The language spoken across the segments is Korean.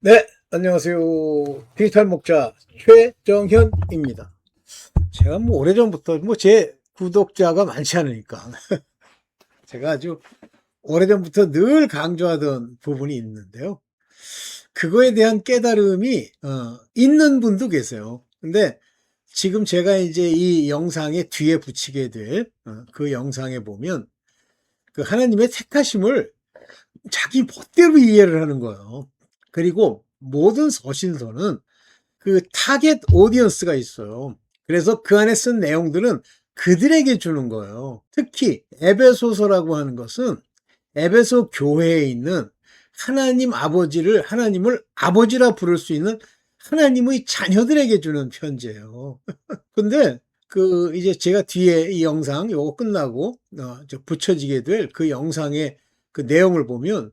네, 안녕하세요. 디지털 목자 최정현입니다. 제가 오래전부터 제 구독자가 많지 않으니까 제가 아주 오래전부터 늘 강조하던 부분이 있는데요. 그거에 대한 깨달음이 있는 분도 계세요. 근데 지금 제가 이제 이 영상의 뒤에 붙이게 될 그 영상에 보면 그 하나님의 택하심을 자기 멋대로 이해를 하는 거예요. 그리고 모든 서신서는 그 타겟 오디언스가 있어요. 그래서 그 안에 쓴 내용들은 그들에게 주는 거예요. 특히 에베소서라고 하는 것은 에베소 교회에 있는 하나님을 아버지라 부를 수 있는 하나님의 자녀들에게 주는 편지예요. 근데 이제 제가 뒤에 이 영상 요거 끝나고 붙여지게 될 그 영상의 그 내용을 보면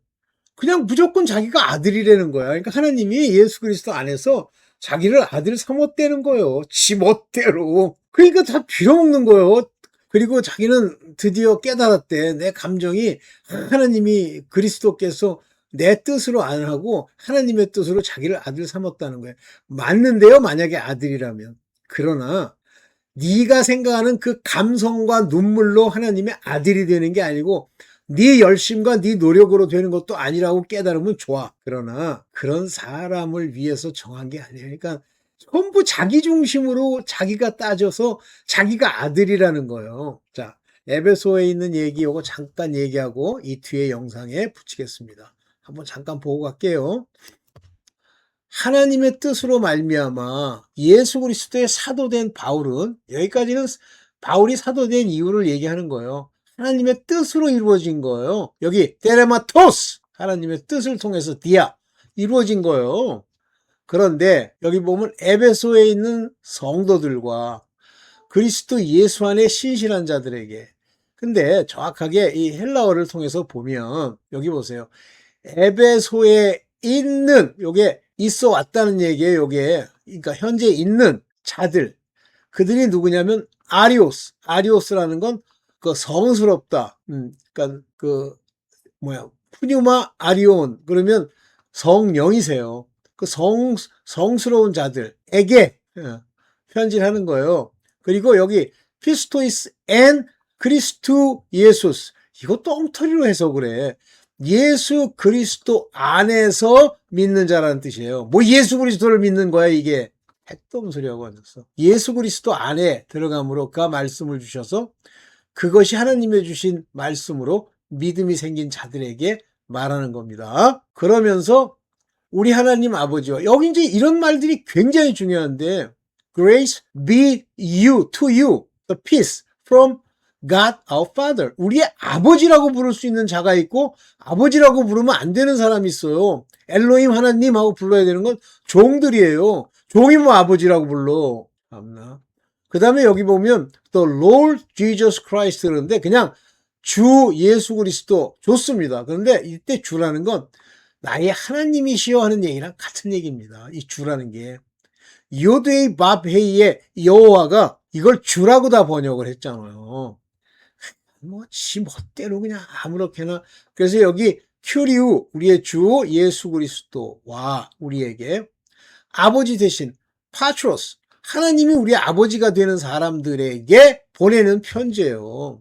그냥 무조건 자기가 아들이라는 거야. 그러니까 하나님이 예수 그리스도 안에서 자기를 아들 삼았다는 거예요. 지 멋대로. 그러니까 다 빌어먹는 거예요. 그리고 자기는 드디어 깨달았대. 내 감정이 하나님이 그리스도께서 내 뜻으로 안 하고 하나님의 뜻으로 자기를 아들 삼았다는 거예요. 맞는데요, 만약에 아들이라면. 그러나 네가 생각하는 그 감성과 눈물로 하나님의 아들이 되는 게 아니고 네 열심과 네 노력으로 되는 것도 아니라고 깨달으면 좋아. 그러나 그런 사람을 위해서 정한 게 아니에요. 그러니까 전부 자기 중심으로 자기가 따져서 자기가 아들이라는 거예요. 자, 에베소에 있는 얘기 요거 잠깐 얘기하고 이 뒤에 영상에 붙이겠습니다. 한번 잠깐 보고 갈게요. 하나님의 뜻으로 말미암아 예수 그리스도의 사도된 바울은, 여기까지는 바울이 사도된 이유를 얘기하는 거예요. 하나님의 뜻으로 이루어진 거예요. 여기 테레마토스, 하나님의 뜻을 통해서 디아, 이루어진 거예요. 그런데 여기 보면 에베소에 있는 성도들과 그리스도 예수 안에 신실한 자들에게, 근데 정확하게 이 헬라어를 통해서 보면 여기 보세요. 에베소에 있는, 요게 있어 왔다는 얘기예요. 요게 그러니까 현재 있는 자들, 그들이 누구냐면 아리오스라는 건 그 성스럽다. 그러니까 그 푸뉴마 아리온, 그러면 성령이세요. 그 성스러운 자들에게 편지를 하는 거예요. 그리고 여기 피스토이스 앤 그리스투 예수스, 이것도 엉터리로 해석을 해. 예수 그리스도 안에서 믿는 자라는 뜻이에요. 뭐 예수 그리스도를 믿는 거야 이게. 핵도 없는 소리하고 앉았어. 예수 그리스도 안에 들어감으로 그 말씀을 주셔서 그것이 하나님의 주신 말씀으로 믿음이 생긴 자들에게 말하는 겁니다. 그러면서 우리 하나님 아버지와, 여기 이제 이런 말들이 굉장히 중요한데, Grace be you, to you, the peace from God our Father. 우리의 아버지라고 부를 수 있는 자가 있고 아버지라고 부르면 안 되는 사람이 있어요. 엘로힘 하나님하고 불러야 되는 건 종들이에요. 종이 뭐 아버지라고 불러. 참나. 그 다음에 여기 보면 The Lord Jesus Christ, 그런데 그냥 주 예수 그리스도 좋습니다. 그런데 이때 주라는 건 나의 하나님이시여 하는 얘기랑 같은 얘기입니다. 이 주라는 게 요드헤이 밥헤이의 여호와가 이걸 주라고 다 번역을 했잖아요. 지 멋대로 그냥 아무렇게나. 그래서 여기 큐리우, 우리의 주 예수 그리스도와 우리에게 아버지 대신 파트로스, 하나님이 우리 아버지가 되는 사람들에게 보내는 편지예요.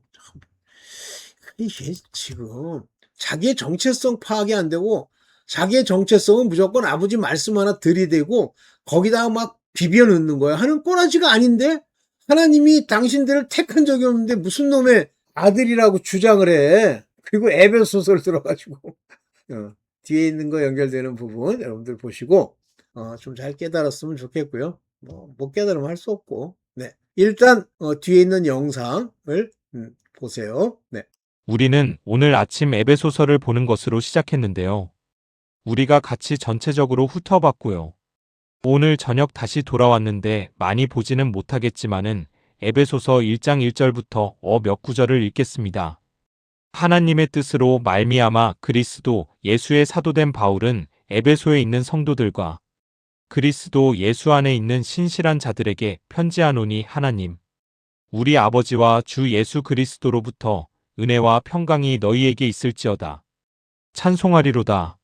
이게 지금 자기의 정체성 파악이 안 되고, 자기의 정체성은 무조건 아버지 말씀 하나 들이대고 거기다가 막 비벼 넣는 거야. 하는 꼬라지가 아닌데, 하나님이 당신들을 택한 적이 없는데 무슨 놈의 아들이라고 주장을 해. 그리고 에베소서를 들어가지고 뒤에 있는 거 연결되는 부분 여러분들 보시고 좀 잘 깨달았으면 좋겠고요. 못 깨달으면 할 수 없고. 네, 일단 뒤에 있는 영상을 보세요. 네. 우리는 오늘 아침 에베소서를 보는 것으로 시작했는데요. 우리가 같이 전체적으로 훑어봤고요. 오늘 저녁 다시 돌아왔는데 많이 보지는 못하겠지만은 에베소서 1장 1절부터 몇 구절을 읽겠습니다. 하나님의 뜻으로 말미암아 그리스도 예수의 사도된 바울은 에베소에 있는 성도들과 그리스도 예수 안에 있는 신실한 자들에게 편지하노니, 하나님 우리 아버지와 주 예수 그리스도로부터 은혜와 평강이 너희에게 있을지어다. 찬송하리로다.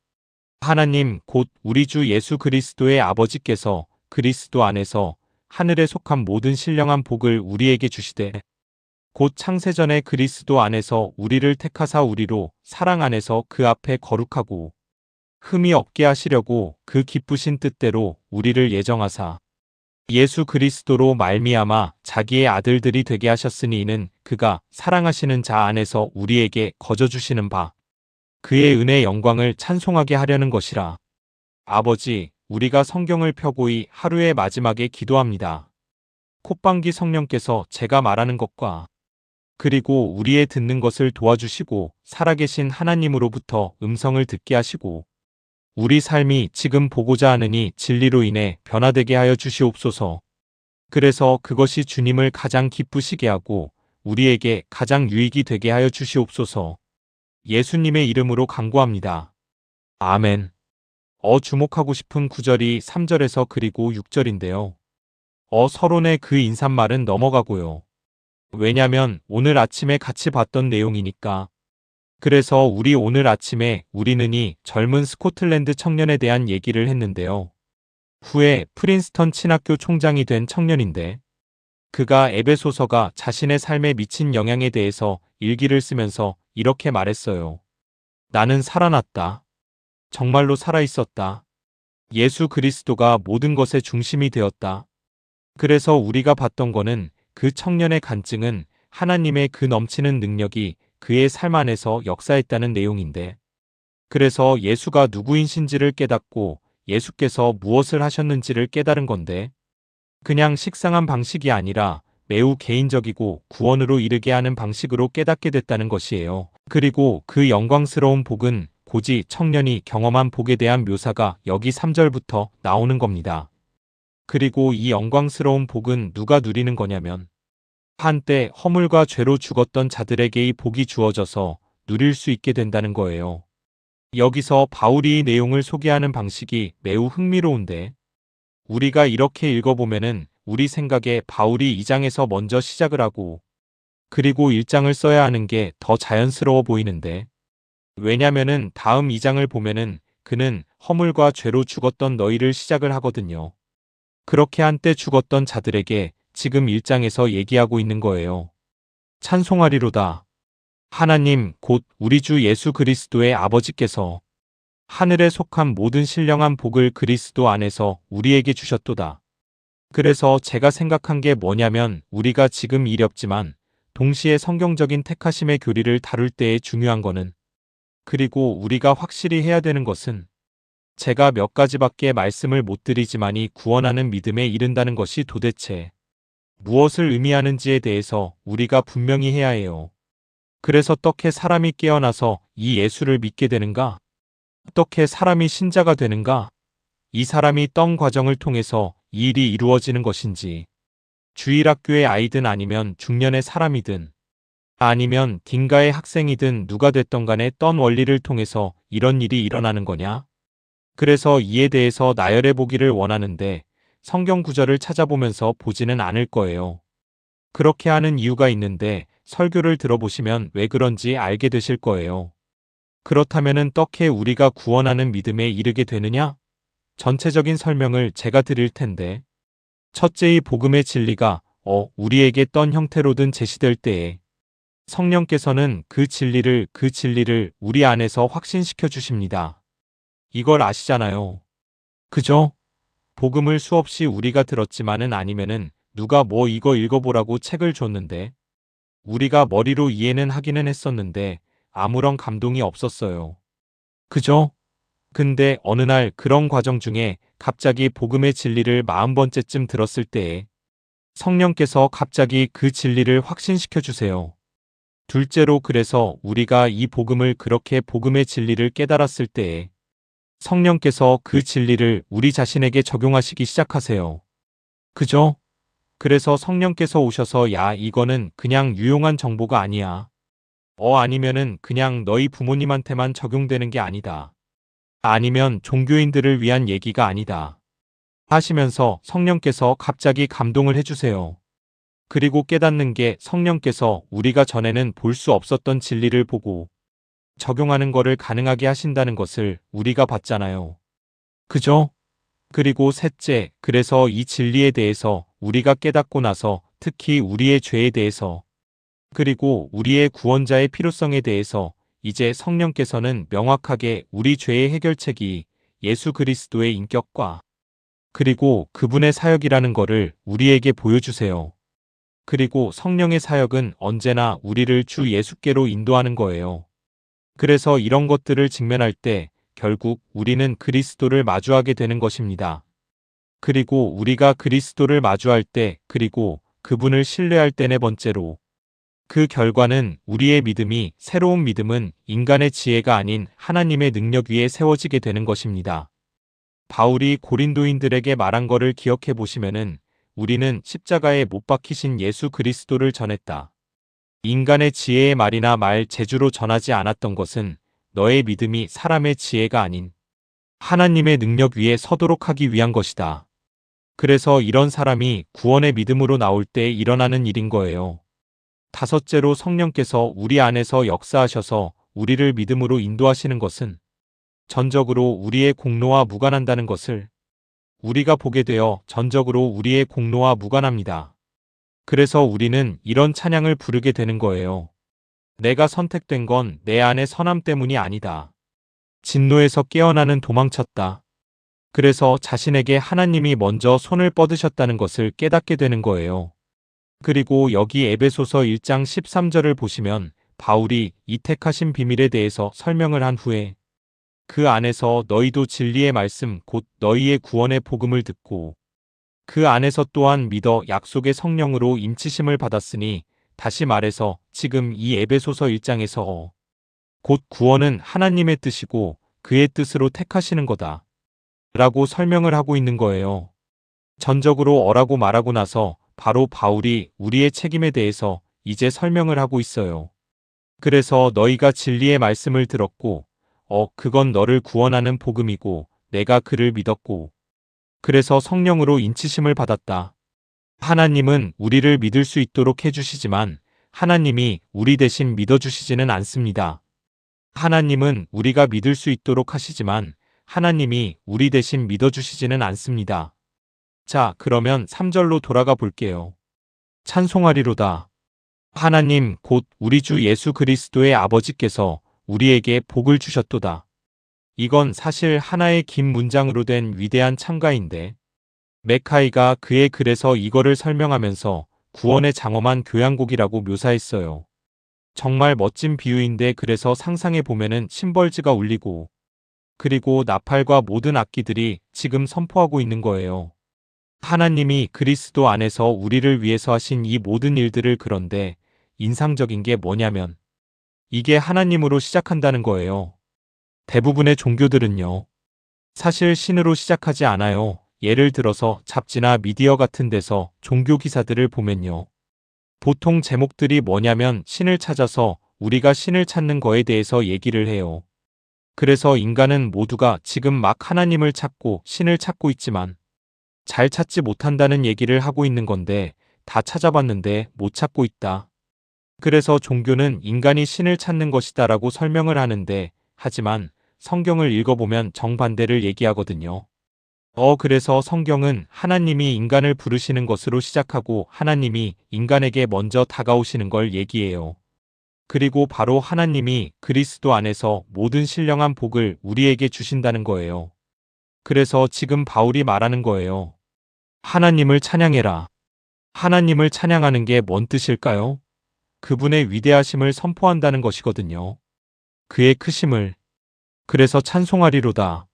하나님 곧 우리 주 예수 그리스도의 아버지께서 그리스도 안에서 하늘에 속한 모든 신령한 복을 우리에게 주시되 곧 창세전에 그리스도 안에서 우리를 택하사 우리로 사랑 안에서 그 앞에 거룩하고 흠이 없게 하시려고 그 기쁘신 뜻대로 우리를 예정하사 예수 그리스도로 말미암아 자기의 아들들이 되게 하셨으니 이는 그가 사랑하시는 자 안에서 우리에게 거저 주시는 바 그의 은혜의 영광을 찬송하게 하려는 것이라. 아버지, 우리가 성경을 펴고 이 하루의 마지막에 기도합니다. 콧방귀 성령께서 제가 말하는 것과 그리고 우리의 듣는 것을 도와주시고 살아계신 하나님으로부터 음성을 듣게 하시고 우리 삶이 지금 보고자 하느니 진리로 인해 변화되게 하여 주시옵소서. 그래서 그것이 주님을 가장 기쁘시게 하고 우리에게 가장 유익이 되게 하여 주시옵소서. 예수님의 이름으로 간구합니다. 아멘. 주목하고 싶은 구절이 3절에서 그리고 6절인데요. 서론의 그 인사말은 넘어가고요. 왜냐면 오늘 아침에 같이 봤던 내용이니까. 그래서 우리 오늘 아침에 우리는 이 젊은 스코틀랜드 청년에 대한 얘기를 했는데요. 후에 프린스턴 신학교 총장이 된 청년인데 그가 에베소서가 자신의 삶에 미친 영향에 대해서 일기를 쓰면서 이렇게 말했어요. 나는 살아났다. 정말로 살아있었다. 예수 그리스도가 모든 것의 중심이 되었다. 그래서 우리가 봤던 거는 그 청년의 간증은 하나님의 그 넘치는 능력이 그의 삶 안에서 역사했다는 내용인데 그래서 예수가 누구인신지를 깨닫고 예수께서 무엇을 하셨는지를 깨달은 건데 그냥 식상한 방식이 아니라 매우 개인적이고 구원으로 이르게 하는 방식으로 깨닫게 됐다는 것이에요. 그리고 그 영광스러운 복은 고지 청년이 경험한 복에 대한 묘사가 여기 3절부터 나오는 겁니다. 그리고 이 영광스러운 복은 누가 누리는 거냐면 한때 허물과 죄로 죽었던 자들에게 이 복이 주어져서 누릴 수 있게 된다는 거예요. 여기서 바울이 이 내용을 소개하는 방식이 매우 흥미로운데 우리가 이렇게 읽어보면은 우리 생각에 바울이 2장에서 먼저 시작을 하고 그리고 1장을 써야 하는 게 더 자연스러워 보이는데 왜냐면은 다음 2장을 보면은 그는 허물과 죄로 죽었던 너희를 시작을 하거든요. 그렇게 한때 죽었던 자들에게 지금 1장에서 얘기하고 있는 거예요. 찬송하리로다. 하나님 곧 우리 주 예수 그리스도의 아버지께서 하늘에 속한 모든 신령한 복을 그리스도 안에서 우리에게 주셨도다. 그래서 제가 생각한 게 뭐냐면 우리가 지금 이렵지만 동시에 성경적인 택하심의 교리를 다룰 때에 중요한 거는 그리고 우리가 확실히 해야 되는 것은 제가 몇 가지밖에 말씀을 못 드리지만이 구원하는 믿음에 이른다는 것이 도대체 무엇을 의미하는지에 대해서 우리가 분명히 해야 해요. 그래서 어떻게 사람이 깨어나서 이 예수를 믿게 되는가? 어떻게 사람이 신자가 되는가? 이 사람이 떤 과정을 통해서 이 일이 이루어지는 것인지 주일학교의 아이든 아니면 중년의 사람이든 아니면 딩가의 학생이든 누가 됐던 간에 떤 원리를 통해서 이런 일이 일어나는 거냐? 그래서 이에 대해서 나열해 보기를 원하는데 성경 구절을 찾아보면서 보지는 않을 거예요. 그렇게 하는 이유가 있는데 설교를 들어보시면 왜 그런지 알게 되실 거예요. 그렇다면은 어떻게 우리가 구원하는 믿음에 이르게 되느냐? 전체적인 설명을 제가 드릴 텐데 첫째 이 복음의 진리가 우리에게 떤 형태로든 제시될 때에 성령께서는 그 진리를 우리 안에서 확신시켜 주십니다. 이걸 아시잖아요. 그죠? 복음을 수없이 우리가 들었지만은 아니면은 누가 뭐 이거 읽어보라고 책을 줬는데 우리가 머리로 이해는 하기는 했었는데 아무런 감동이 없었어요. 그죠? 근데 어느 날 그런 과정 중에 갑자기 복음의 진리를 40번째쯤 들었을 때에 성령께서 갑자기 그 진리를 확신시켜 주세요. 둘째로 그래서 우리가 이 복음을 그렇게 복음의 진리를 깨달았을 때에 성령께서 그 진리를 우리 자신에게 적용하시기 시작하세요. 그죠? 그래서 성령께서 오셔서 야 이거는 그냥 유용한 정보가 아니야. 아니면은 그냥 너희 부모님한테만 적용되는 게 아니다. 아니면 종교인들을 위한 얘기가 아니다. 하시면서 성령께서 갑자기 감동을 해주세요. 그리고 깨닫는 게 성령께서 우리가 전에는 볼 수 없었던 진리를 보고 적용하는 거를 가능하게 하신다는 것을 우리가 봤잖아요. 그죠? 그리고 셋째, 그래서 이 진리에 대해서 우리가 깨닫고 나서 특히 우리의 죄에 대해서 그리고 우리의 구원자의 필요성에 대해서 이제 성령께서는 명확하게 우리 죄의 해결책이 예수 그리스도의 인격과 그리고 그분의 사역이라는 것을 우리에게 보여주세요. 그리고 성령의 사역은 언제나 우리를 주 예수께로 인도하는 거예요. 그래서 이런 것들을 직면할 때 결국 우리는 그리스도를 마주하게 되는 것입니다. 그리고 우리가 그리스도를 마주할 때 그리고 그분을 신뢰할 때 네 번째로 그 결과는 우리의 믿음이 새로운 믿음은 인간의 지혜가 아닌 하나님의 능력 위에 세워지게 되는 것입니다. 바울이 고린도인들에게 말한 거를 기억해 보시면은 우리는 십자가에 못 박히신 예수 그리스도를 전했다. 인간의 지혜의 말이나 말 재주로 전하지 않았던 것은 너의 믿음이 사람의 지혜가 아닌 하나님의 능력 위에 서도록 하기 위한 것이다. 그래서 이런 사람이 구원의 믿음으로 나올 때 일어나는 일인 거예요. 다섯째로 성령께서 우리 안에서 역사하셔서 우리를 믿음으로 인도하시는 것은 전적으로 우리의 공로와 무관한다는 것을 우리가 보게 되어 전적으로 우리의 공로와 무관합니다. 그래서 우리는 이런 찬양을 부르게 되는 거예요. 내가 선택된 건 내 안의 선함 때문이 아니다. 진노에서 깨어나는 도망쳤다. 그래서 자신에게 하나님이 먼저 손을 뻗으셨다는 것을 깨닫게 되는 거예요. 그리고 여기 에베소서 1장 13절을 보시면 바울이 이 택하신 비밀에 대해서 설명을 한 후에 그 안에서 너희도 진리의 말씀 곧 너희의 구원의 복음을 듣고 그 안에서 또한 믿어 약속의 성령으로 임치심을 받았으니 다시 말해서 지금 이 에베소서 1장에서 곧 구원은 하나님의 뜻이고 그의 뜻으로 택하시는 거다 라고 설명을 하고 있는 거예요. 전적으로 어라고 말하고 나서 바로 바울이 우리의 책임에 대해서 이제 설명을 하고 있어요. 그래서 너희가 진리의 말씀을 들었고 그건 너를 구원하는 복음이고 내가 그를 믿었고 그래서 성령으로 인치심을 받았다. 하나님은 우리를 믿을 수 있도록 해주시지만 하나님이 우리 대신 믿어주시지는 않습니다. 하나님은 우리가 믿을 수 있도록 하시지만 하나님이 우리 대신 믿어주시지는 않습니다. 자, 그러면 3절로 돌아가 볼게요. 찬송하리로다. 하나님 곧 우리 주 예수 그리스도의 아버지께서 우리에게 복을 주셨도다. 이건 사실 하나의 긴 문장으로 된 위대한 찬가인데 메카이가 그의 글에서 이거를 설명하면서 구원의 장엄한 교향곡이라고 묘사했어요. 정말 멋진 비유인데 그래서 상상해 보면은 심벌즈가 울리고 그리고 나팔과 모든 악기들이 지금 선포하고 있는 거예요. 하나님이 그리스도 안에서 우리를 위해서 하신 이 모든 일들을 그런데 인상적인 게 뭐냐면 이게 하나님으로 시작한다는 거예요. 대부분의 종교들은요. 사실 신으로 시작하지 않아요. 예를 들어서 잡지나 미디어 같은 데서 종교 기사들을 보면요. 보통 제목들이 뭐냐면 신을 찾아서 우리가 신을 찾는 거에 대해서 얘기를 해요. 그래서 인간은 모두가 지금 막 하나님을 찾고 신을 찾고 있지만 잘 찾지 못한다는 얘기를 하고 있는 건데 다 찾아봤는데 못 찾고 있다. 그래서 종교는 인간이 신을 찾는 것이다라고 설명을 하는데 하지만 성경을 읽어보면 정반대를 얘기하거든요. 그래서 성경은 하나님이 인간을 부르시는 것으로 시작하고 하나님이 인간에게 먼저 다가오시는 걸 얘기해요. 그리고 바로 하나님이 그리스도 안에서 모든 신령한 복을 우리에게 주신다는 거예요. 그래서 지금 바울이 말하는 거예요. 하나님을 찬양해라. 하나님을 찬양하는 게 뭔 뜻일까요? 그분의 위대하심을 선포한다는 것이거든요. 그의 크심을. 그래서 찬송하리로다.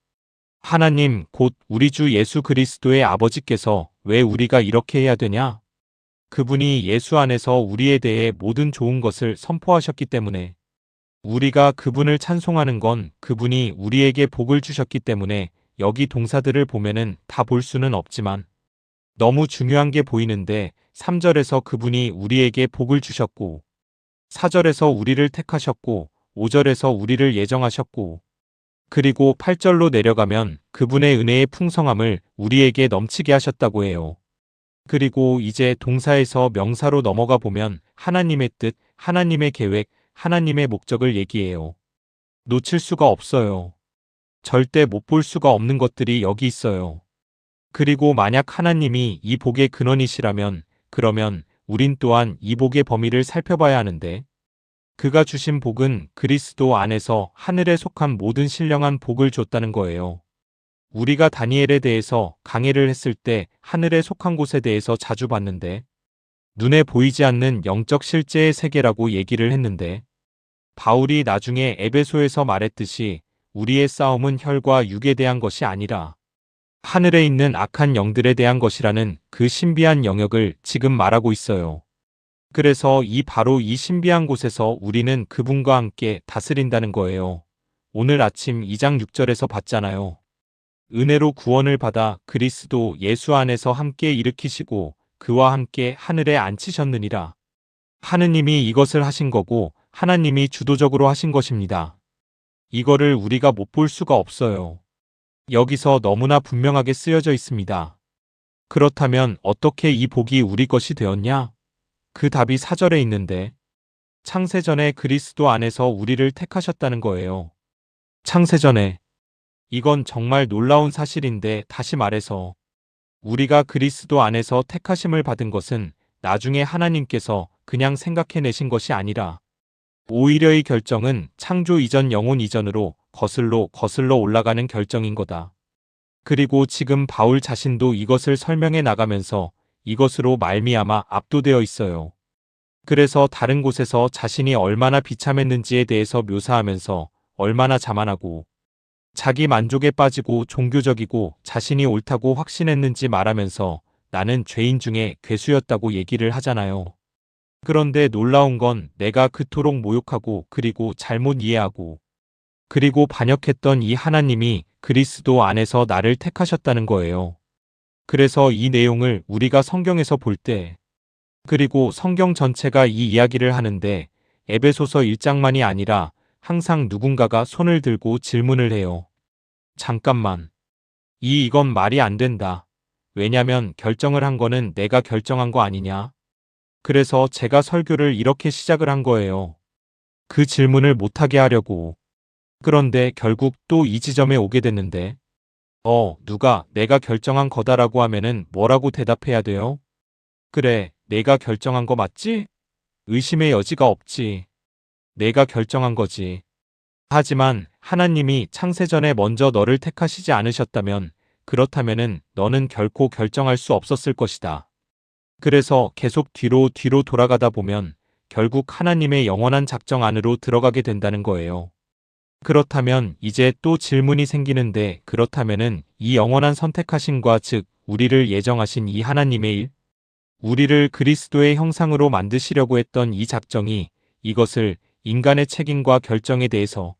하나님 곧 우리 주 예수 그리스도의 아버지께서 왜 우리가 이렇게 해야 되냐? 그분이 예수 안에서 우리에 대해 모든 좋은 것을 선포하셨기 때문에 우리가 그분을 찬송하는 건 그분이 우리에게 복을 주셨기 때문에 여기 동사들을 보면은 다 볼 수는 없지만 너무 중요한 게 보이는데 3절에서 그분이 우리에게 복을 주셨고 4절에서 우리를 택하셨고 5절에서 우리를 예정하셨고 그리고 8절로 내려가면 그분의 은혜의 풍성함을 우리에게 넘치게 하셨다고 해요. 그리고 이제 동사에서 명사로 넘어가 보면 하나님의 뜻, 하나님의 계획, 하나님의 목적을 얘기해요. 놓칠 수가 없어요. 절대 못 볼 수가 없는 것들이 여기 있어요. 그리고 만약 하나님이 이 복의 근원이시라면 그러면 우린 또한 이 복의 범위를 살펴봐야 하는데 그가 주신 복은 그리스도 안에서 하늘에 속한 모든 신령한 복을 줬다는 거예요. 우리가 다니엘에 대해서 강해를 했을 때 하늘에 속한 곳에 대해서 자주 봤는데 눈에 보이지 않는 영적 실제의 세계라고 얘기를 했는데 바울이 나중에 에베소에서 말했듯이 우리의 싸움은 혈과 육에 대한 것이 아니라 하늘에 있는 악한 영들에 대한 것이라는 그 신비한 영역을 지금 말하고 있어요. 그래서 바로 이 신비한 곳에서 우리는 그분과 함께 다스린다는 거예요. 오늘 아침 2장 6절에서 봤잖아요. 은혜로 구원을 받아 그리스도 예수 안에서 함께 일으키시고 그와 함께 하늘에 앉히셨느니라. 하느님이 이것을 하신 거고 하나님이 주도적으로 하신 것입니다. 이거를 우리가 못 볼 수가 없어요. 여기서 너무나 분명하게 쓰여져 있습니다. 그렇다면 어떻게 이 복이 우리 것이 되었냐? 그 답이 4절에 있는데 창세전에 그리스도 안에서 우리를 택하셨다는 거예요. 창세전에. 이건 정말 놀라운 사실인데 다시 말해서 우리가 그리스도 안에서 택하심을 받은 것은 나중에 하나님께서 그냥 생각해내신 것이 아니라 오히려 이 결정은 창조 이전 영혼 이전으로 거슬러 올라가는 결정인 거다. 그리고 지금 바울 자신도 이것을 설명해 나가면서 이것으로 말미암아 압도되어 있어요. 그래서 다른 곳에서 자신이 얼마나 비참했는지에 대해서 묘사하면서 얼마나 자만하고 자기 만족에 빠지고 종교적이고 자신이 옳다고 확신했는지 말하면서 나는 죄인 중에 괴수였다고 얘기를 하잖아요. 그런데 놀라운 건 내가 그토록 모욕하고 그리고 잘못 이해하고 그리고 반역했던 이 하나님이 그리스도 안에서 나를 택하셨다는 거예요. 그래서 이 내용을 우리가 성경에서 볼 때 그리고 성경 전체가 이 이야기를 하는데 에베소서 1장만이 아니라 항상 누군가가 손을 들고 질문을 해요. 잠깐만. 이건 말이 안 된다. 왜냐면 결정을 한 거는 내가 결정한 거 아니냐? 그래서 제가 설교를 이렇게 시작을 한 거예요. 그 질문을 못하게 하려고. 그런데 결국 또 이 지점에 오게 됐는데 누가 내가 결정한 거다라고 하면은 뭐라고 대답해야 돼요? 그래, 내가 결정한 거 맞지? 의심의 여지가 없지. 내가 결정한 거지. 하지만 하나님이 창세전에 먼저 너를 택하시지 않으셨다면 그렇다면은 너는 결코 결정할 수 없었을 것이다. 그래서 계속 뒤로 돌아가다 보면 결국 하나님의 영원한 작정 안으로 들어가게 된다는 거예요. 그렇다면 이제 또 질문이 생기는데 그렇다면은 이 영원한 선택하심과 즉 우리를 예정하신 이 하나님의 일, 우리를 그리스도의 형상으로 만드시려고 했던 이 작정이 이것을 인간의 책임과 결정에 대해서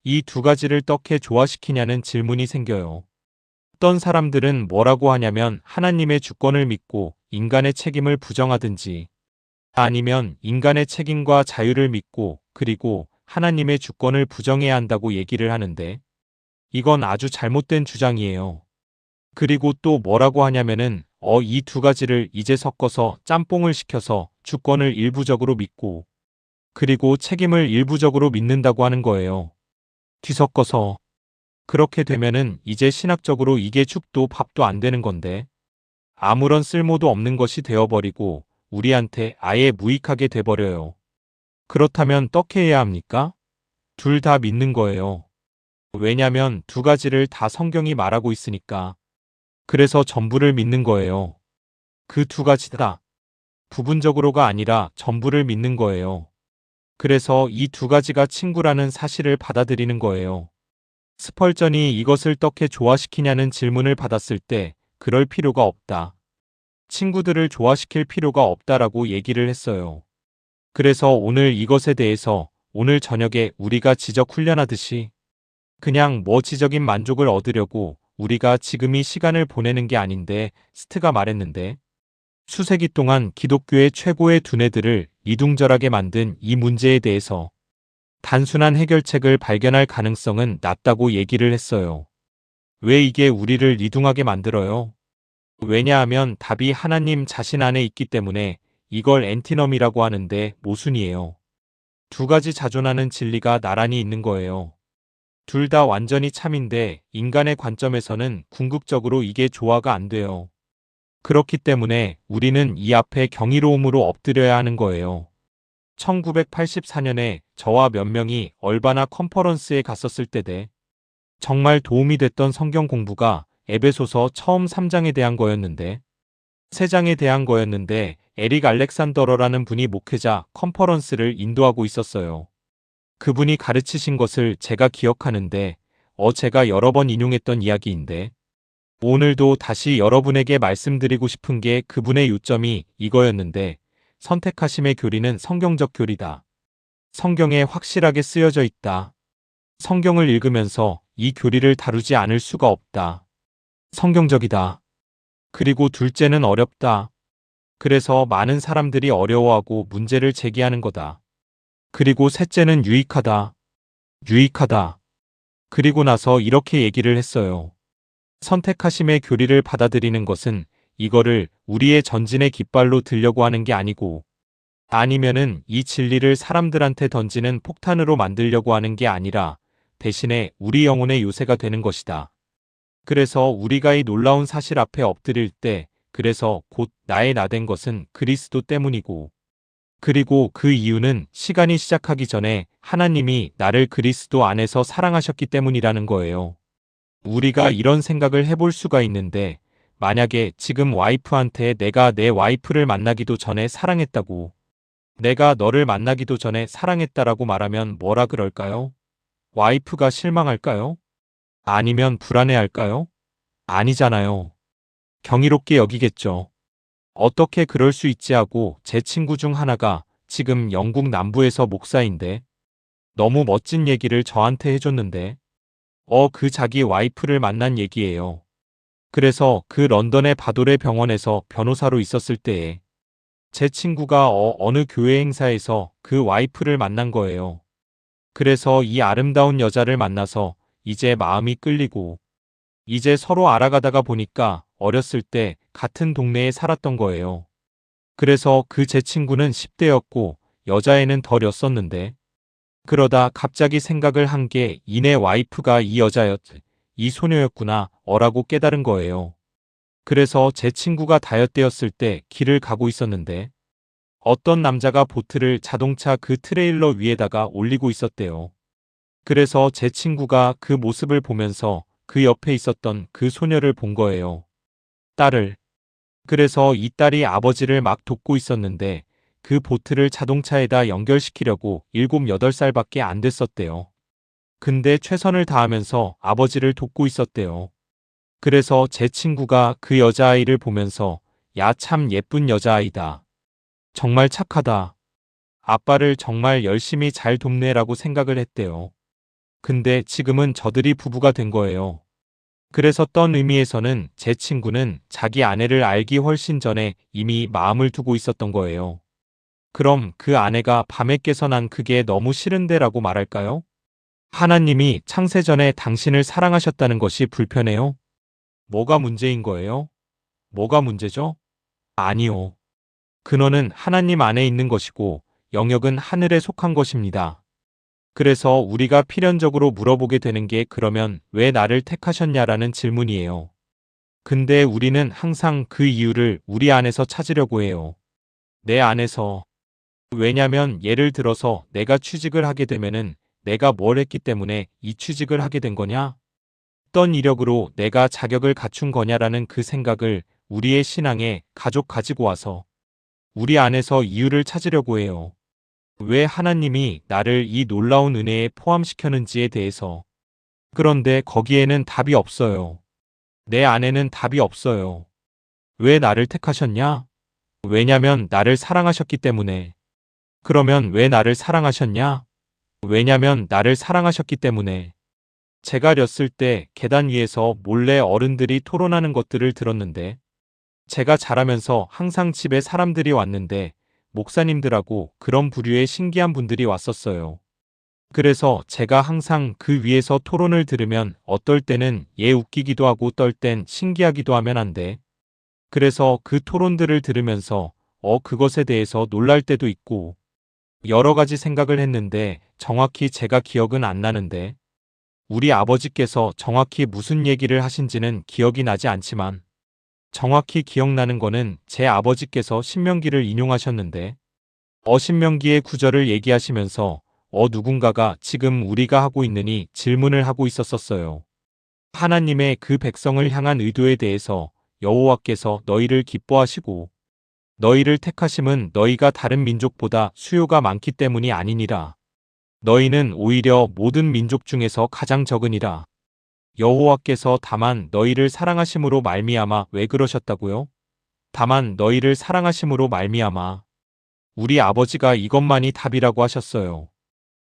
이 두 가지를 어떻게 조화시키냐는 질문이 생겨요. 어떤 사람들은 뭐라고 하냐면 하나님의 주권을 믿고 인간의 책임을 부정하든지 아니면 인간의 책임과 자유를 믿고 그리고 하나님의 주권을 부정해야 한다고 얘기를 하는데 이건 아주 잘못된 주장이에요. 그리고 또 뭐라고 하냐면은 이 두 가지를 이제 섞어서 짬뽕을 시켜서 주권을 일부적으로 믿고 그리고 책임을 일부적으로 믿는다고 하는 거예요. 뒤섞어서. 그렇게 되면은 이제 신학적으로 이게 죽도 밥도 안 되는 건데 아무런 쓸모도 없는 것이 되어버리고 우리한테 아예 무익하게 돼버려요. 그렇다면 어떻게 해야 합니까? 둘 다 믿는 거예요. 왜냐면 두 가지를 다 성경이 말하고 있으니까. 그래서 전부를 믿는 거예요. 그 두 가지 다. 부분적으로가 아니라 전부를 믿는 거예요. 그래서 이 두 가지가 친구라는 사실을 받아들이는 거예요. 스펄전이 이것을 어떻게 조화시키냐는 질문을 받았을 때 그럴 필요가 없다. 친구들을 조화시킬 필요가 없다라고 얘기를 했어요. 그래서 오늘 이것에 대해서 오늘 저녁에 우리가 지적 훈련하듯이 그냥 지적인 만족을 얻으려고 우리가 지금 이 시간을 보내는 게 아닌데 스트가 말했는데 수세기 동안 기독교의 최고의 두뇌들을 이둥절하게 만든 이 문제에 대해서 단순한 해결책을 발견할 가능성은 낮다고 얘기를 했어요. 왜 이게 우리를 이둥하게 만들어요? 왜냐하면 답이 하나님 자신 안에 있기 때문에 이걸 엔티넘이라고 하는데 모순이에요. 두 가지 자존하는 진리가 나란히 있는 거예요. 둘 다 완전히 참인데 인간의 관점에서는 궁극적으로 이게 조화가 안 돼요. 그렇기 때문에 우리는 이 앞에 경이로움으로 엎드려야 하는 거예요. 1984년에 저와 몇 명이 얼바나 컨퍼런스에 갔었을 때대 정말 도움이 됐던 성경 공부가 에베소서 처음 3장에 대한 거였는데 3장에 대한 거였는데 에릭 알렉산더러라는 분이 목회자 컨퍼런스를 인도하고 있었어요. 그분이 가르치신 것을 제가 기억하는데 제가 여러 번 인용했던 이야기인데 오늘도 다시 여러분에게 말씀드리고 싶은 게 그분의 요점이 이거였는데 선택하심의 교리는 성경적 교리다. 성경에 확실하게 쓰여져 있다. 성경을 읽으면서 이 교리를 다루지 않을 수가 없다. 성경적이다. 그리고 둘째는 어렵다. 그래서 많은 사람들이 어려워하고 문제를 제기하는 거다. 그리고 셋째는 유익하다. 유익하다. 그리고 나서 이렇게 얘기를 했어요. 선택하심의 교리를 받아들이는 것은 이거를 우리의 전진의 깃발로 들려고 하는 게 아니고 아니면은 이 진리를 사람들한테 던지는 폭탄으로 만들려고 하는 게 아니라 대신에 우리 영혼의 요새가 되는 것이다. 그래서 우리가 이 놀라운 사실 앞에 엎드릴 때 그래서 곧 나의 나 된 것은 그리스도 때문이고 그리고 그 이유는 시간이 시작하기 전에 하나님이 나를 그리스도 안에서 사랑하셨기 때문이라는 거예요. 우리가 이런 생각을 해볼 수가 있는데 만약에 지금 와이프한테 내가 내 와이프를 만나기도 전에 사랑했다고 내가 너를 만나기도 전에 사랑했다라고 말하면 뭐라 그럴까요? 와이프가 실망할까요? 아니면 불안해할까요? 아니잖아요. 경이롭게 여기겠죠. 어떻게 그럴 수 있지 하고 제 친구 중 하나가 지금 영국 남부에서 목사인데 너무 멋진 얘기를 저한테 해줬는데 그 자기 와이프를 만난 얘기예요. 그래서 그 런던의 바돌의 병원에서 변호사로 있었을 때에 제 친구가 어느 교회 행사에서 그 와이프를 만난 거예요. 그래서 이 아름다운 여자를 만나서 이제 마음이 끌리고 이제 서로 알아가다가 보니까 어렸을 때 같은 동네에 살았던 거예요. 그래서 그 제 친구는 10대였고 여자애는 덜였었는데 그러다 갑자기 생각을 한 게 이내 와이프가 이 이 소녀였구나 라고 깨달은 거예요. 그래서 제 친구가 다이어트였을 때 길을 가고 있었는데 어떤 남자가 보트를 자동차 그 트레일러 위에다가 올리고 있었대요. 그래서 제 친구가 그 모습을 보면서 그 옆에 있었던 그 소녀를 본 거예요. 딸을. 그래서 이 딸이 아버지를 막 돕고 있었는데 그 보트를 자동차에다 연결시키려고 7, 8살밖에 안 됐었대요. 근데 최선을 다하면서 아버지를 돕고 있었대요. 그래서 제 친구가 그 여자아이를 보면서 야, 참 예쁜 여자아이다. 정말 착하다. 아빠를 정말 열심히 잘 돕네라고 생각을 했대요. 근데 지금은 저들이 부부가 된 거예요. 그래서 어떤 의미에서는 제 친구는 자기 아내를 알기 훨씬 전에 이미 마음을 두고 있었던 거예요. 그럼 그 아내가 밤에 깨서 난 그게 너무 싫은데라고 말할까요? 하나님이 창세전에 당신을 사랑하셨다는 것이 불편해요? 뭐가 문제인 거예요? 뭐가 문제죠? 아니요. 근원은 하나님 안에 있는 것이고 영역은 하늘에 속한 것입니다. 그래서 우리가 필연적으로 물어보게 되는 게 그러면 왜 나를 택하셨냐라는 질문이에요. 근데 우리는 항상 그 이유를 우리 안에서 찾으려고 해요. 내 안에서. 왜냐면 예를 들어서 내가 취직을 하게 되면은 내가 뭘 했기 때문에 이 취직을 하게 된 거냐? 어떤 이력으로 내가 자격을 갖춘 거냐라는 그 생각을 우리의 신앙에 가지고 와서 우리 안에서 이유를 찾으려고 해요. 왜 하나님이 나를 이 놀라운 은혜에 포함시켰는지에 대해서. 그런데 거기에는 답이 없어요. 내 안에는 답이 없어요. 왜 나를 택하셨냐? 왜냐면 나를 사랑하셨기 때문에. 그러면 왜 나를 사랑하셨냐? 왜냐면 나를 사랑하셨기 때문에. 제가 어렸을 때 계단 위에서 몰래 어른들이 토론하는 것들을 들었는데 제가 자라면서 항상 집에 사람들이 왔는데 목사님들하고 그런 부류의 신기한 분들이 왔었어요. 그래서 제가 항상 그 위에서 토론을 들으면 어떨 때는 웃기기도 하고 어떨 땐 신기하기도 하면 안 돼. 그래서 그 토론들을 들으면서 그것에 대해서 놀랄 때도 있고 여러 가지 생각을 했는데 정확히 제가 기억은 안 나는데 우리 아버지께서 정확히 무슨 얘기를 하신지는 기억이 나지 않지만 정확히 기억나는 거는 제 아버지께서 신명기를 인용하셨는데 신명기의 구절을 얘기하시면서 누군가가 지금 우리가 하고 있느니 질문을 하고 있었어요. 하나님의 그 백성을 향한 의도에 대해서 여호와께서 너희를 기뻐하시고 너희를 택하심은 너희가 다른 민족보다 수요가 많기 때문이 아니니라. 너희는 오히려 모든 민족 중에서 가장 적으니라. 여호와께서 다만 너희를 사랑하심으로 말미암아 왜 그러셨다고요? 다만 너희를 사랑하심으로 말미암아. 우리 아버지가 이것만이 답이라고 하셨어요.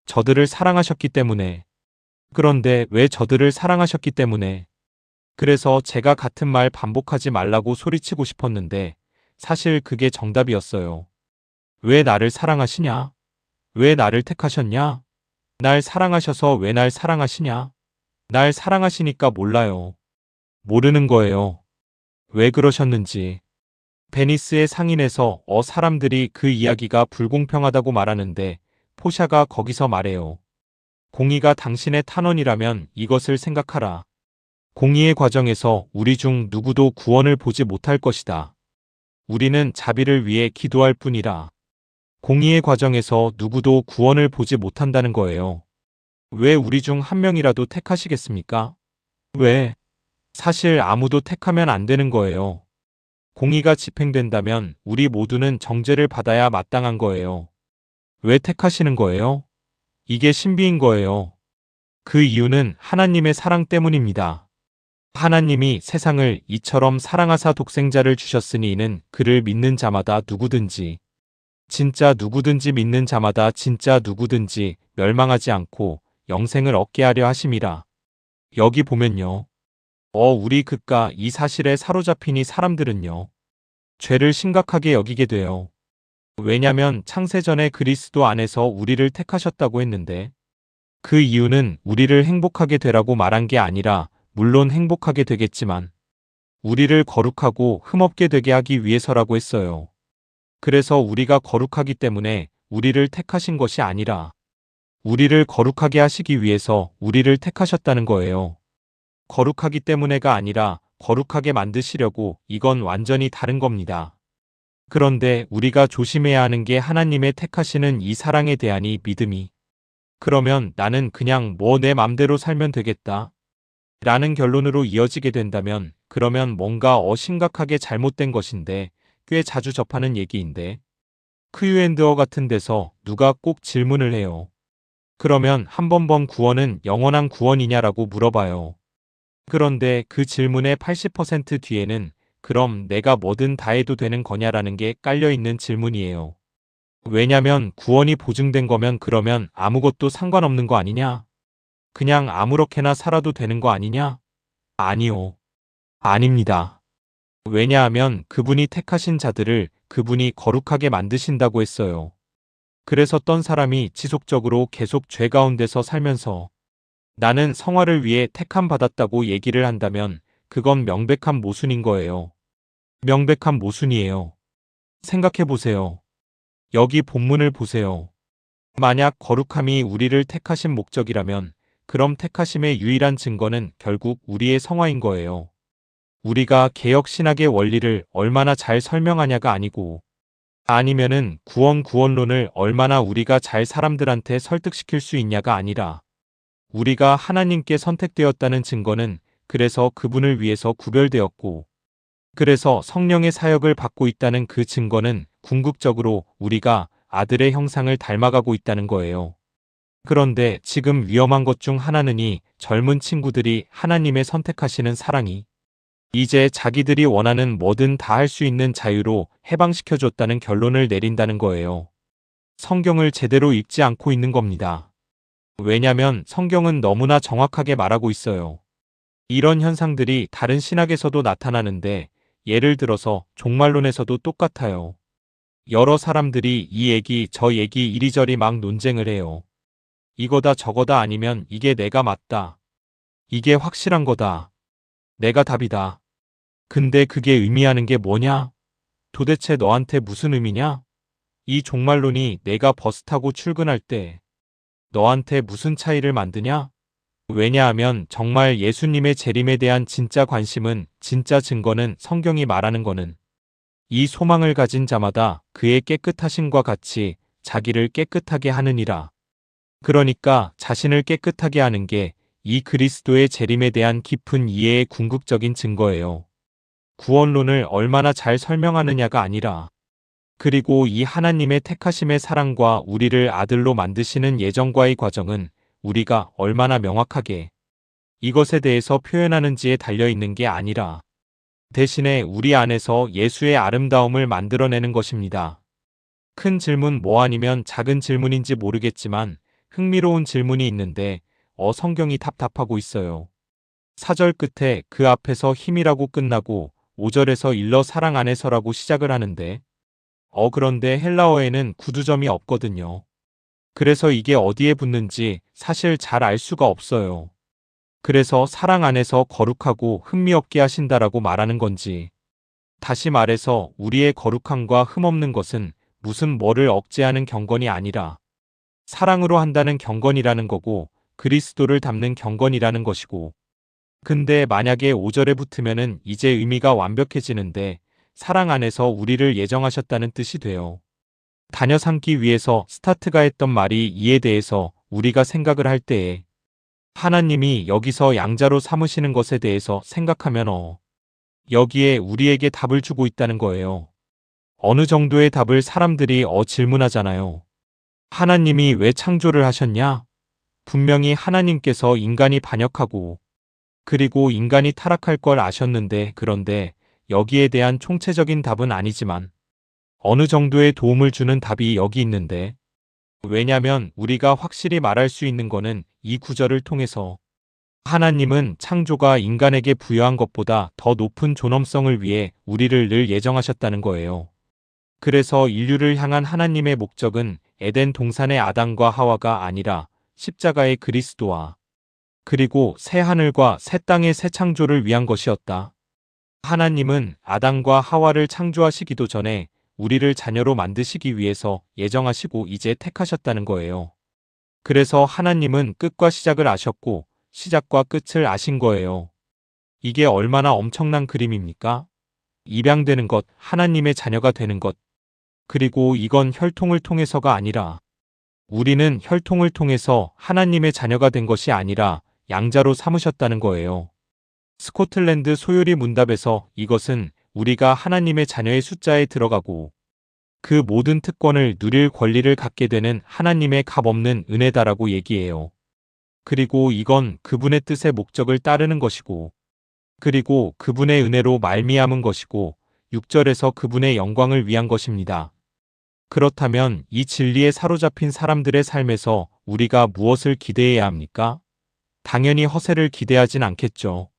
저들을 사랑하셨기 때문에. 그런데 왜 저들을 사랑하셨기 때문에? 그래서 제가 같은 말 반복하지 말라고 소리치고 싶었는데 사실 그게 정답이었어요. 왜 나를 사랑하시냐? 왜 나를 택하셨냐? 날 사랑하셔서 왜 날 사랑하시냐? 날 사랑하시니까 몰라요. 모르는 거예요. 왜 그러셨는지. 베니스의 상인에서 사람들이 그 이야기가 불공평하다고 말하는데 포샤가 거기서 말해요. 공의가 당신의 탄원이라면 이것을 생각하라. 공의의 과정에서 우리 중 누구도 구원을 보지 못할 것이다. 우리는 자비를 위해 기도할 뿐이라. 공의의 과정에서 누구도 구원을 보지 못한다는 거예요. 왜 우리 중 한 명이라도 택하시겠습니까? 왜? 사실 아무도 택하면 안 되는 거예요. 공의가 집행된다면 우리 모두는 정죄를 받아야 마땅한 거예요. 왜 택하시는 거예요? 이게 신비인 거예요. 그 이유는 하나님의 사랑 때문입니다. 하나님이 세상을 이처럼 사랑하사 독생자를 주셨으니 이는 그를 믿는 자마다 누구든지 진짜 누구든지 믿는 자마다 진짜 누구든지 멸망하지 않고 영생을 얻게 하려 하심이라. 여기 보면요. 우리 그깟 이 사실에 사로잡히니 사람들은요. 죄를 심각하게 여기게 돼요. 왜냐면 창세전에 그리스도 안에서 우리를 택하셨다고 했는데 그 이유는 우리를 행복하게 되라고 말한 게 아니라 물론 행복하게 되겠지만 우리를 거룩하고 흠없게 되게 하기 위해서라고 했어요. 그래서 우리가 거룩하기 때문에 우리를 택하신 것이 아니라 우리를 거룩하게 하시기 위해서 우리를 택하셨다는 거예요. 거룩하기 때문에가 아니라 거룩하게 만드시려고 이건 완전히 다른 겁니다. 그런데 우리가 조심해야 하는 게 하나님의 택하시는 이 사랑에 대한 이 믿음이 그러면 나는 그냥 내 맘대로 살면 되겠다. 라는 결론으로 이어지게 된다면 그러면 뭔가 심각하게 잘못된 것인데 꽤 자주 접하는 얘기인데 크유앤드어 같은 데서 누가 꼭 질문을 해요. 그러면 한 번 번 구원은 영원한 구원이냐라고 물어봐요. 그런데 그 질문의 80% 뒤에는 그럼 내가 뭐든 다 해도 되는 거냐라는 게 깔려있는 질문이에요. 왜냐면 구원이 보증된 거면 그러면 아무것도 상관없는 거 아니냐? 그냥 아무렇게나 살아도 되는 거 아니냐? 아니요. 아닙니다. 왜냐하면 그분이 택하신 자들을 그분이 거룩하게 만드신다고 했어요. 그래서 어떤 사람이 지속적으로 계속 죄 가운데서 살면서 나는 성화를 위해 택함 받았다고 얘기를 한다면 그건 명백한 모순인 거예요. 명백한 모순이에요. 생각해 보세요. 여기 본문을 보세요. 만약 거룩함이 우리를 택하신 목적이라면 그럼 택하심의 유일한 증거는 결국 우리의 성화인 거예요. 우리가 개혁 신학의 원리를 얼마나 잘 설명하냐가 아니고 아니면은 구원론을 얼마나 우리가 잘 사람들한테 설득시킬 수 있냐가 아니라 우리가 하나님께 선택되었다는 증거는 그래서 그분을 위해서 구별되었고 그래서 성령의 사역을 받고 있다는 그 증거는 궁극적으로 우리가 아들의 형상을 닮아가고 있다는 거예요. 그런데 지금 위험한 것 중 하나는 이 젊은 친구들이 하나님의 선택하시는 사랑이 이제 자기들이 원하는 뭐든 다 할 수 있는 자유로 해방시켜줬다는 결론을 내린다는 거예요. 성경을 제대로 읽지 않고 있는 겁니다. 왜냐면 성경은 너무나 정확하게 말하고 있어요. 이런 현상들이 다른 신학에서도 나타나는데 예를 들어서 종말론에서도 똑같아요. 여러 사람들이 이 얘기 저 얘기 이리저리 막 논쟁을 해요. 이거다 저거다 아니면 이게 내가 맞다. 이게 확실한 거다. 내가 답이다. 근데 그게 의미하는 게 뭐냐? 도대체 너한테 무슨 의미냐? 이 종말론이 내가 버스 타고 출근할 때 너한테 무슨 차이를 만드냐? 왜냐하면 정말 예수님의 재림에 대한 진짜 관심은, 진짜 증거는 성경이 말하는 거는 이 소망을 가진 자마다 그의 깨끗하심과 같이 자기를 깨끗하게 하느니라. 그러니까 자신을 깨끗하게 하는 게 이 그리스도의 재림에 대한 깊은 이해의 궁극적인 증거예요. 구원론을 얼마나 잘 설명하느냐가 아니라, 그리고 이 하나님의 택하심의 사랑과 우리를 아들로 만드시는 예정과의 과정은 우리가 얼마나 명확하게 이것에 대해서 표현하는지에 달려 있는 게 아니라 대신에 우리 안에서 예수의 아름다움을 만들어내는 것입니다. 큰 질문 뭐 아니면 작은 질문인지 모르겠지만 흥미로운 질문이 있는데 성경이 답답하고 있어요. 4절 끝에 그 앞에서 힘이라고 끝나고 5절에서 일러 사랑 안에서라고 시작을 하는데 그런데 헬라어에는 구두점이 없거든요. 그래서 이게 어디에 붙는지 사실 잘 알 수가 없어요. 그래서 사랑 안에서 거룩하고 흠미 없게 하신다라고 말하는 건지, 다시 말해서 우리의 거룩함과 흠없는 것은 무슨 뭐를 억제하는 경건이 아니라 사랑으로 한다는 경건이라는 거고 그리스도를 닮는 경건이라는 것이고, 근데 만약에 5절에 붙으면은 이제 의미가 완벽해지는데 사랑 안에서 우리를 예정하셨다는 뜻이 돼요. 다녀 삼기 위해서 스타트가 했던 말이 이에 대해서 우리가 생각을 할 때에 하나님이 여기서 양자로 삼으시는 것에 대해서 생각하면 여기에 우리에게 답을 주고 있다는 거예요. 어느 정도의 답을 사람들이 질문하잖아요. 하나님이 왜 창조를 하셨냐? 분명히 하나님께서 인간이 반역하고 그리고 인간이 타락할 걸 아셨는데, 그런데 여기에 대한 총체적인 답은 아니지만 어느 정도의 도움을 주는 답이 여기 있는데, 왜냐면 우리가 확실히 말할 수 있는 거는 이 구절을 통해서 하나님은 창조가 인간에게 부여한 것보다 더 높은 존엄성을 위해 우리를 늘 예정하셨다는 거예요. 그래서 인류를 향한 하나님의 목적은 에덴 동산의 아담과 하와가 아니라 십자가의 그리스도와 그리고 새 하늘과 새 땅의 새 창조를 위한 것이었다. 하나님은 아담과 하와를 창조하시기도 전에 우리를 자녀로 만드시기 위해서 예정하시고 이제 택하셨다는 거예요. 그래서 하나님은 끝과 시작을 아셨고 시작과 끝을 아신 거예요. 이게 얼마나 엄청난 그림입니까? 입양되는 것, 하나님의 자녀가 되는 것. 그리고 이건 혈통을 통해서가 아니라, 우리는 혈통을 통해서 하나님의 자녀가 된 것이 아니라 양자로 삼으셨다는 거예요. 스코틀랜드 소요리 문답에서 이것은 우리가 하나님의 자녀의 숫자에 들어가고 그 모든 특권을 누릴 권리를 갖게 되는 하나님의 값없는 은혜다라고 얘기해요. 그리고 이건 그분의 뜻의 목적을 따르는 것이고, 그리고 그분의 은혜로 말미암은 것이고, 6절에서 그분의 영광을 위한 것입니다. 그렇다면 이 진리에 사로잡힌 사람들의 삶에서 우리가 무엇을 기대해야 합니까? 당연히 허세를 기대하진 않겠죠.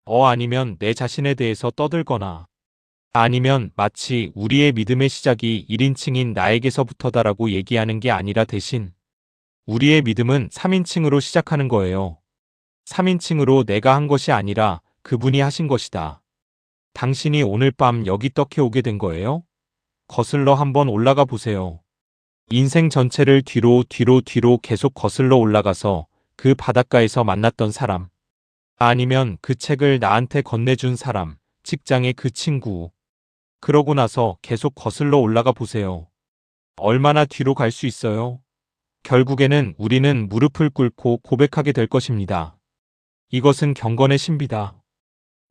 아니면 내 자신에 대해서 떠들거나, 아니면 마치 우리의 믿음의 시작이 1인칭인 나에게서부터다라고 얘기하는 게 아니라 대신 우리의 믿음은 3인칭으로 시작하는 거예요. 3인칭으로 내가 한 것이 아니라 그분이 하신 것이다. 당신이 오늘 밤 여기 떡해 오게 된 거예요? 거슬러 한번 올라가 보세요. 인생 전체를 뒤로 계속 거슬러 올라가서 그 바닷가에서 만났던 사람, 아니면 그 책을 나한테 건네준 사람, 직장의 그 친구. 그러고 나서 계속 거슬러 올라가 보세요. 얼마나 뒤로 갈 수 있어요? 결국에는 우리는 무릎을 꿇고 고백하게 될 것입니다. 이것은 경건의 신비다.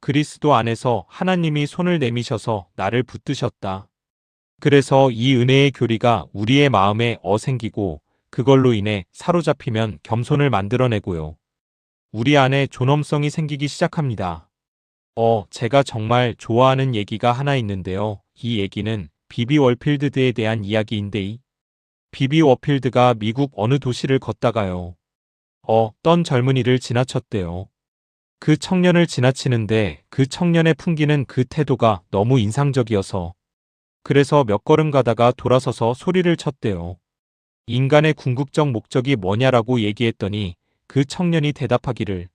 그리스도 안에서 하나님이 손을 내미셔서 나를 붙드셨다. 그래서 이 은혜의 교리가 우리의 마음에 생기고 그걸로 인해 사로잡히면 겸손을 만들어내고요. 우리 안에 존엄성이 생기기 시작합니다. 제가 정말 좋아하는 얘기가 하나 있는데요. 이 얘기는 비비 월필드에 대한 이야기인데, 비비 워필드가 미국 어느 도시를 걷다가요. 어떤 젊은이를 지나쳤대요. 그 청년을 지나치는데 그 청년의 풍기는 그 태도가 너무 인상적이어서 그래서 몇 걸음 가다가 돌아서서 소리를 쳤대요. 인간의 궁극적 목적이 뭐냐라고 얘기했더니 그 청년이 대답하기를,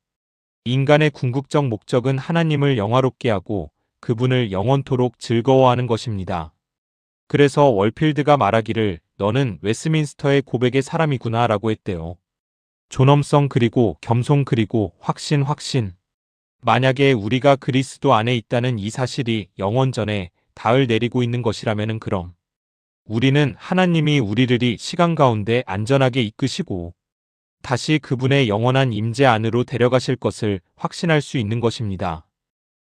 인간의 궁극적 목적은 하나님을 영화롭게 하고 그분을 영원토록 즐거워하는 것입니다. 그래서 월필드가 말하기를 너는 웨스민스터의 고백의 사람이구나 라고 했대요. 존엄성 그리고 겸손 그리고 확신. 만약에 우리가 그리스도 안에 있다는 이 사실이 영원전에 닿을 내리고 있는 것이라면 그럼 우리는 하나님이 우리를 이 시간 가운데 안전하게 이끄시고 다시 그분의 영원한 임재 안으로 데려가실 것을 확신할 수 있는 것입니다.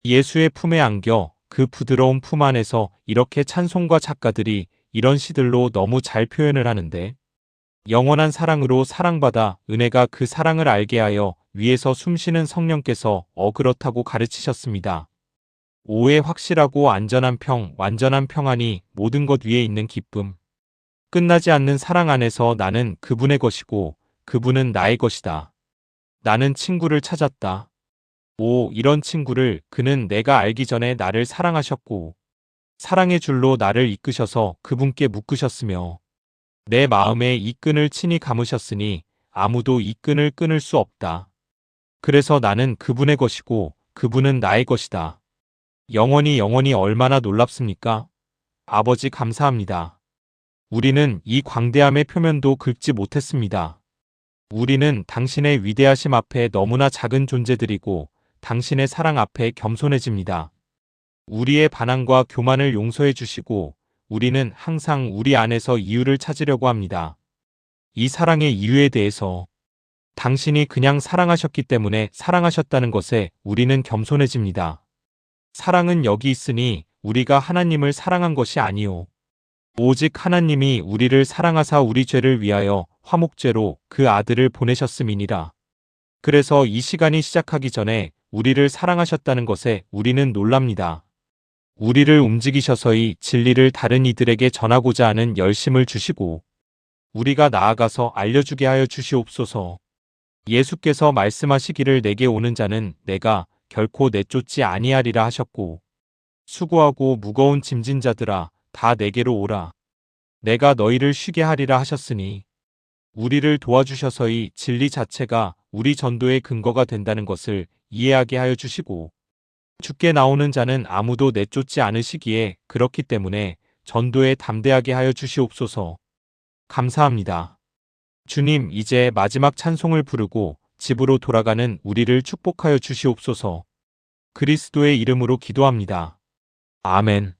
예수의 품에 안겨 그 부드러운 품 안에서 이렇게 찬송가 작가들이 이런 시들로 너무 잘 표현을 하는데, 영원한 사랑으로 사랑받아 은혜가 그 사랑을 알게 하여 위에서 숨쉬는 성령께서 그렇다고 가르치셨습니다. 오에 확실하고 안전한 완전한 평안이 모든 것 위에 있는 기쁨. 끝나지 않는 사랑 안에서 나는 그분의 것이고 그분은 나의 것이다. 나는 친구를 찾았다. 이런 친구를 그는 내가 알기 전에 나를 사랑하셨고 사랑의 줄로 나를 이끄셔서 그분께 묶으셨으며 내 마음에 이 끈을 친히 감으셨으니 아무도 이 끈을 끊을 수 없다. 그래서 나는 그분의 것이고 그분은 나의 것이다. 영원히 얼마나 놀랍습니까? 아버지 감사합니다. 우리는 이 광대함의 표면도 긁지 못했습니다. 우리는 당신의 위대하심 앞에 너무나 작은 존재들이고 당신의 사랑 앞에 겸손해집니다. 우리의 반항과 교만을 용서해 주시고 우리는 항상 우리 안에서 이유를 찾으려고 합니다. 이 사랑의 이유에 대해서 당신이 그냥 사랑하셨기 때문에 사랑하셨다는 것에 우리는 겸손해집니다. 사랑은 여기 있으니 우리가 하나님을 사랑한 것이 아니요 오직 하나님이 우리를 사랑하사 우리 죄를 위하여 화목제로 그 아들을 보내셨음이니라. 그래서 이 시간이 시작하기 전에 우리를 사랑하셨다는 것에 우리는 놀랍니다. 우리를 움직이셔서 이 진리를 다른 이들에게 전하고자 하는 열심을 주시고 우리가 나아가서 알려주게 하여 주시옵소서. 예수께서 말씀하시기를 내게 오는 자는 내가 결코 내쫓지 아니하리라 하셨고 수고하고 무거운 짐진 자들아 다 내게로 오라. 내가 너희를 쉬게 하리라 하셨으니 우리를 도와주셔서 이 진리 자체가 우리 전도의 근거가 된다는 것을 이해하게 하여 주시고 주께 나오는 자는 아무도 내쫓지 않으시기에 그렇기 때문에 전도에 담대하게 하여 주시옵소서. 감사합니다. 주님, 이제 마지막 찬송을 부르고 집으로 돌아가는 우리를 축복하여 주시옵소서. 그리스도의 이름으로 기도합니다. 아멘.